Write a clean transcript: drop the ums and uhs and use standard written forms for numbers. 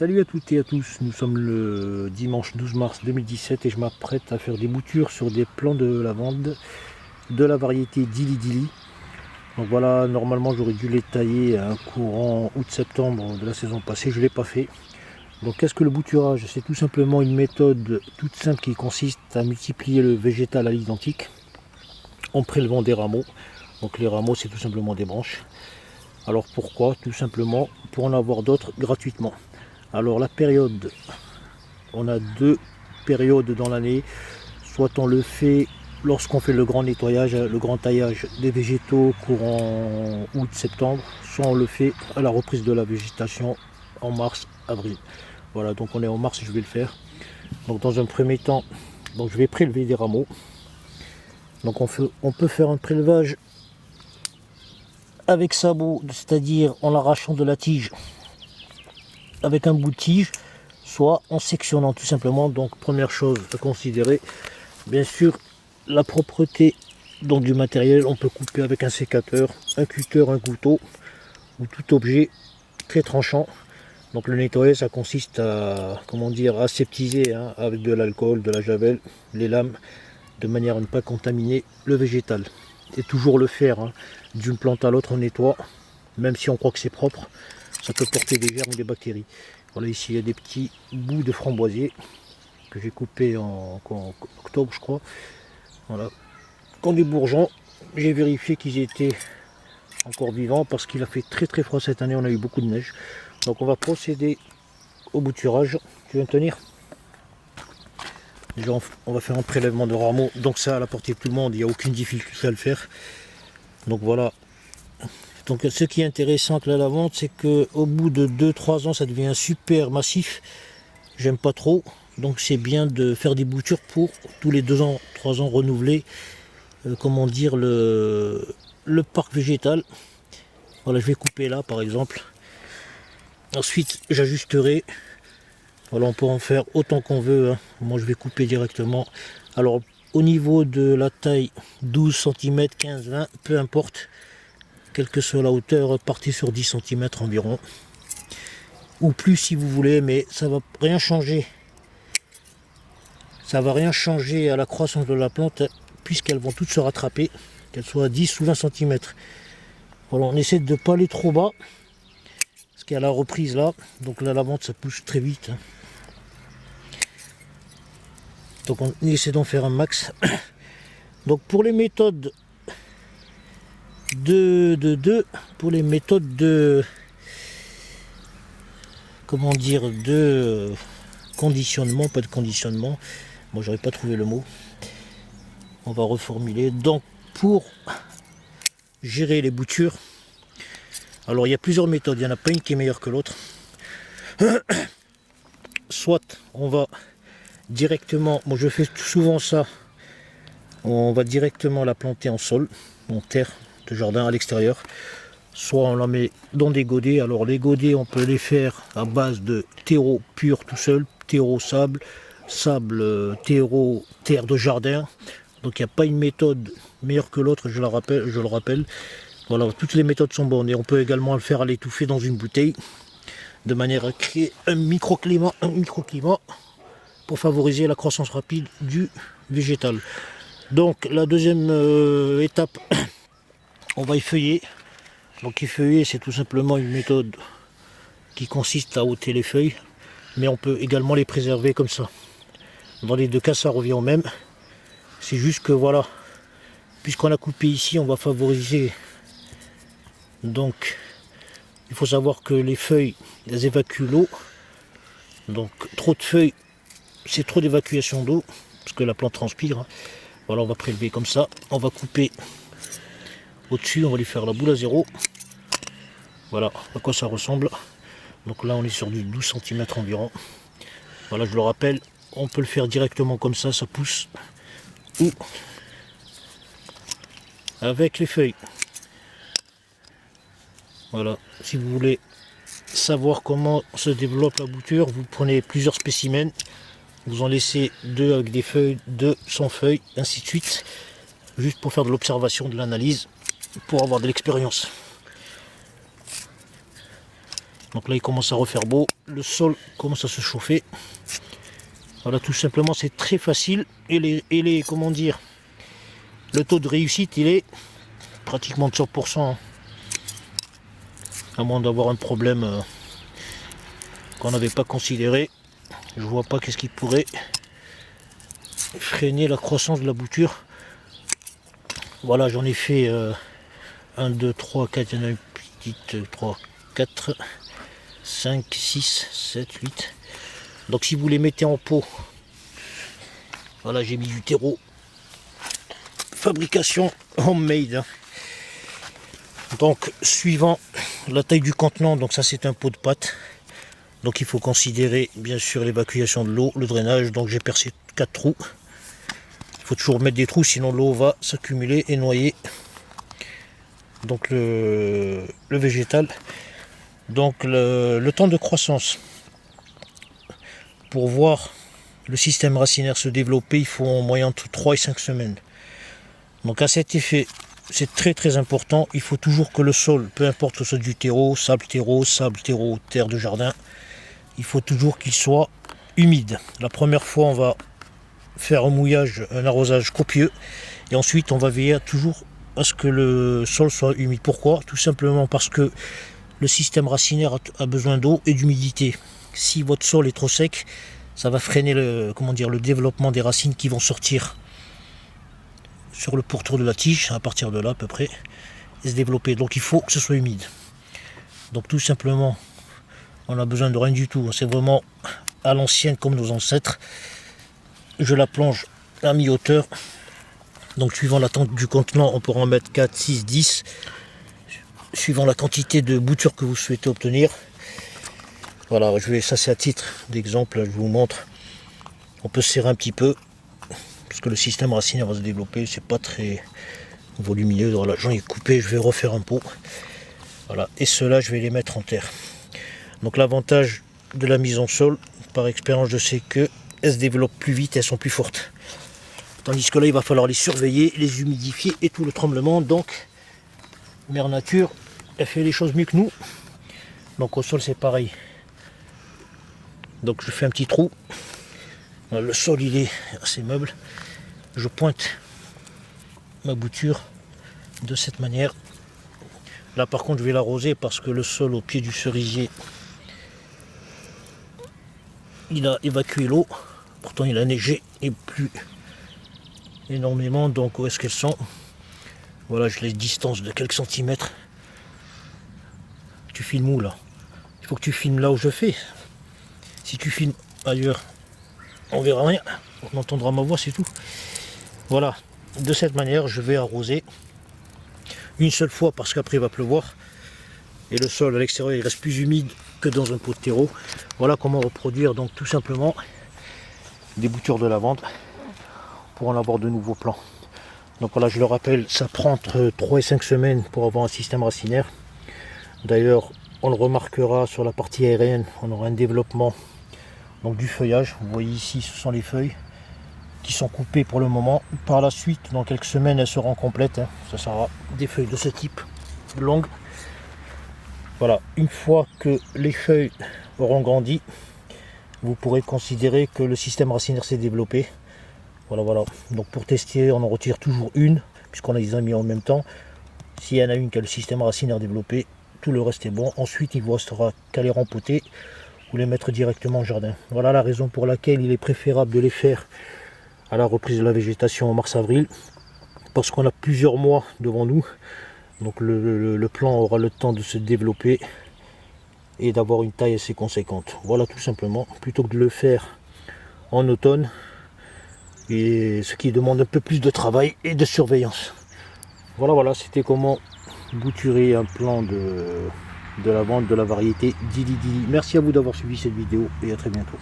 Salut à toutes et à tous, nous sommes le dimanche 12 mars 2017 et je m'apprête à faire des boutures sur des plants de lavande de la variété Dili Dili. Donc voilà, normalement j'aurais dû les tailler à un courant août-septembre de la saison passée, je ne l'ai pas fait. Donc qu'est-ce que le bouturage? C'est tout simplement une méthode toute simple qui consiste à multiplier le végétal à l'identique en prélevant des rameaux. Donc les rameaux c'est tout simplement des branches. Alors pourquoi? Tout simplement pour en avoir d'autres gratuitement. Alors la période, on a deux périodes dans l'année, soit on le fait lorsqu'on fait le grand nettoyage, le grand taillage des végétaux courant août-septembre, soit on le fait à la reprise de la végétation en mars-avril. Voilà, donc on est en mars, je vais le faire. Donc dans un premier temps, donc je vais prélever des rameaux. Donc on peut faire un prélevage avec sabot, c'est-à-dire en l'arrachant de la tige avec un bout de tige, soit en sectionnant tout simplement. Donc première chose à considérer, bien sûr la propreté donc du matériel. On peut couper avec un sécateur, un cutter, un couteau ou tout objet très tranchant. Donc le nettoyage ça consiste à aseptiser avec de l'alcool, de la javel, les lames, de manière à ne pas contaminer le végétal. Et toujours le faire d'une plante à l'autre on nettoie, même si on croit que c'est propre. Ça peut porter des vers ou des bactéries. Voilà, ici il y a des petits bouts de framboisier que j'ai coupés en octobre je crois. Voilà. Quand des bourgeons, j'ai vérifié qu'ils étaient encore vivants parce qu'il a fait très très froid cette année, on a eu beaucoup de neige. Donc on va procéder au bouturage. Tu viens tenir? Déjà on va faire un prélèvement de rameaux, donc ça à la portée de tout le monde, il n'y a aucune difficulté à le faire. Donc voilà. Donc ce qui est intéressant avec la lavande, c'est qu'au bout de 2-3 ans, ça devient super massif. J'aime pas trop. Donc c'est bien de faire des boutures pour tous les 2 ans, 3 ans renouveler le parc végétal. Voilà, je vais couper là par exemple. Ensuite j'ajusterai. Voilà, on peut en faire autant qu'on veut. Moi je vais couper directement. Alors au niveau de la taille, 12 cm, 15, 20, peu importe. Quelle que soit la hauteur, partez sur 10 cm environ. Ou plus si vous voulez, mais ça va rien changer. Ça va rien changer à la croissance de la plante, puisqu'elles vont toutes se rattraper, qu'elles soient à 10 ou 20 cm. Voilà, on essaie de ne pas aller trop bas, parce qu'il y a la reprise là, donc la lavande ça pousse très vite. Donc on essaie d'en faire un max. Donc pour les méthodes pour les méthodes de conditionnement, pas de conditionnement, moi j'aurais pas trouvé le mot, on va reformuler. Donc pour gérer les boutures, alors il y a plusieurs méthodes, il n'y en a pas une qui est meilleure que l'autre. Soit on va directement, moi je fais souvent ça, on va directement la planter en sol, en terre de jardin à l'extérieur. Soit on la met dans des godets. Alors les godets on peut les faire à base de terreau pur tout seul, terreau sable, terreau terre de jardin. Donc il n'y a pas une méthode meilleure que l'autre, je le rappelle. Voilà, toutes les méthodes sont bonnes et on peut également le faire à l'étouffer dans une bouteille de manière à créer un microclimat pour favoriser la croissance rapide du végétal. Donc la deuxième étape, on va effeuiller. Donc effeuiller c'est tout simplement une méthode qui consiste à ôter les feuilles, mais on peut également les préserver comme ça. Dans les deux cas ça revient au même. C'est juste que voilà, puisqu'on a coupé ici, on va favoriser. Donc il faut savoir que les feuilles, elles évacuent l'eau. Donc trop de feuilles, c'est trop d'évacuation d'eau, parce que la plante transpire. Voilà, on va prélever comme ça, on va couper au-dessus, on va lui faire la boule à zéro. Voilà à quoi ça ressemble. Donc là on est sur du 12 cm environ. Voilà, je le rappelle, on peut le faire directement comme ça pousse. Ou avec les feuilles. Voilà, si vous voulez savoir comment se développe la bouture, vous prenez plusieurs spécimens, vous en laissez 2 avec des feuilles, 2 sans feuilles, ainsi de suite, juste pour faire de l'observation, de l'analyse, pour avoir de l'expérience. Donc là il commence à refaire beau, le sol commence à se chauffer. Voilà, tout simplement, c'est très facile. Et comment dire, le taux de réussite, il est pratiquement de 100%. À moins d'avoir un problème qu'on n'avait pas considéré. Je vois pas qu'est-ce qui pourrait freiner la croissance de la bouture. Voilà, j'en ai fait 1, 2, 3, 4, il y en a une petite, 3, 4, 5, 6, 7, 8. Donc si vous les mettez en pot, voilà, j'ai mis du terreau. Fabrication homemade. Donc suivant la taille du contenant, donc ça c'est un pot de pâte. Donc il faut considérer bien sûr l'évacuation de l'eau, le drainage. Donc j'ai percé 4 trous. Il faut toujours mettre des trous, sinon l'eau va s'accumuler et noyer donc le végétal. Donc le temps de croissance. Pour voir le système racinaire se développer, il faut en moyenne entre 3 et 5 semaines. Donc à cet effet, c'est très très important. Il faut toujours que le sol, peu importe que ce soit du terreau, terre de jardin, il faut toujours qu'il soit humide. La première fois, on va faire un mouillage, un arrosage copieux. Et ensuite, on va veiller toujours à ce que le sol soit humide. Pourquoi? Tout simplement parce que le système racinaire a besoin d'eau et d'humidité. Si votre sol est trop sec, ça va freiner le développement des racines qui vont sortir sur le pourtour de la tige, à partir de là à peu près, et se développer. Donc il faut que ce soit humide. Donc tout simplement, on a besoin de rien du tout. C'est vraiment à l'ancienne comme nos ancêtres. Je la plonge à mi-hauteur. Donc suivant la taille du contenant, on pourra en mettre 4, 6, 10. Suivant la quantité de bouture que vous souhaitez obtenir. Voilà, ça c'est à titre d'exemple, je vous montre. On peut serrer un petit peu, parce que le système racinaire va se développer, c'est pas très volumineux. Voilà, j'en ai coupé, je vais refaire un pot. Voilà, et ceux-là, je vais les mettre en terre. Donc l'avantage de la mise en sol, par expérience, je sais qu'elles se développent plus vite, elles sont plus fortes. Tandis que là, il va falloir les surveiller, les humidifier et tout le tremblement. Donc, Mère Nature, elle fait les choses mieux que nous. Donc au sol, c'est pareil. Donc je fais un petit trou. Le sol, il est assez meuble. Je pointe ma bouture de cette manière. Là, par contre, je vais l'arroser parce que le sol au pied du cerisier, il a évacué l'eau. Pourtant, il a neigé et plu énormément. Donc, où est-ce qu'elles sont? Voilà, je les distance de quelques centimètres. Tu filmes où là? Il faut que tu filmes là où je fais. Si tu filmes ailleurs, on verra rien. On entendra ma voix, c'est tout. Voilà, de cette manière, je vais arroser une seule fois parce qu'après il va pleuvoir. Et le sol à l'extérieur, il reste plus humide que dans un pot de terreau. Voilà comment reproduire donc tout simplement des boutures de lavande pour en avoir de nouveaux plants. Donc voilà, je le rappelle, ça prend entre 3 et 5 semaines pour avoir un système racinaire. D'ailleurs, on le remarquera sur la partie aérienne, on aura un développement donc du feuillage. Vous voyez ici, ce sont les feuilles qui sont coupées pour le moment. Par la suite, dans quelques semaines, elles seront complètes. Ça sera des feuilles de ce type, longues. Voilà, une fois que les feuilles auront grandi, vous pourrez considérer que le système racinaire s'est développé. Voilà. Donc pour tester, on en retire toujours une, puisqu'on les a mis en même temps. S'il y en a une qui a le système racinaire développé, tout le reste est bon. Ensuite, il vous restera qu'à les rempoter ou les mettre directement en jardin. Voilà la raison pour laquelle il est préférable de les faire à la reprise de la végétation en mars-avril, parce qu'on a plusieurs mois devant nous. Donc le plant aura le temps de se développer et d'avoir une taille assez conséquente. Voilà tout simplement, plutôt que de le faire en automne, et ce qui demande un peu plus de travail et de surveillance. Voilà, c'était comment bouturer un plant de lavande de la variété Dili Dili. Merci à vous d'avoir suivi cette vidéo et à très bientôt.